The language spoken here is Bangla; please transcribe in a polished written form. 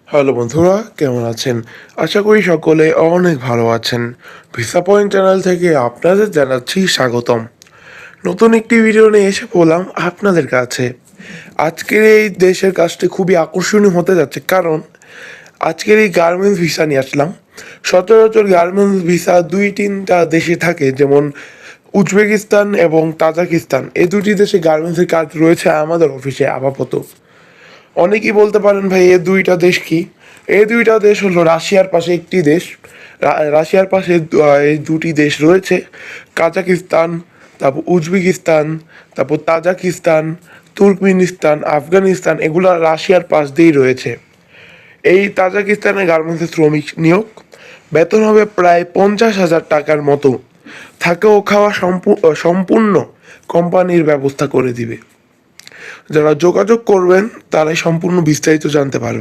হ্যালো বন্ধুরা, কেমন আছেন? আশা করি সকলে অনেক ভালো আছেন। ভিসা পয়েন্ট চ্যানেল থেকে আপনাদের জানাচ্ছি স্বাগতম। নতুন একটি ভিডিও নিয়ে এসে পড়লাম আপনাদের কাছে। আজকের এই দেশের কাজটি খুবই আকর্ষণীয় হতে যাচ্ছে, কারণ আজকের এই গার্মেন্টস ভিসা নিয়ে আসলাম। সচরাচর গার্মেন্টস ভিসা দুই তিনটা দেশে থাকে, যেমন উজবেকিস্তান এবং তাজাকিস্তান। এই দুটি দেশে গার্মেন্টসের কাজ রয়েছে আমাদের অফিসে আপাতত। অনেকেই বলতে পারেন, ভাই এই দুইটা দেশ কি? এই দুইটা দেশ হলো রাশিয়ার পাশে একটি দেশ। রাশিয়ার পাশে এই দুটি দেশ রয়েছে, কাজাকিস্তান, তারপর উজবেকিস্তান, তারপর তাজাকিস্তান, তুর্কমেনিস্তান, আফগানিস্তান, এগুলো রাশিয়ার পাশ দিয়েই রয়েছে। এই তাজাকিস্তানের গার্মেন্টসের শ্রমিক নিয়োগ, বেতন হবে প্রায় 50,000 টাকার মতো। থাকা ও খাওয়া সম্পূর্ণ কোম্পানির ব্যবস্থা করে দিবে। যারা যোগাযোগ করবেন তারাই সম্পূর্ণ বিস্তারিত জানতে পারবেন।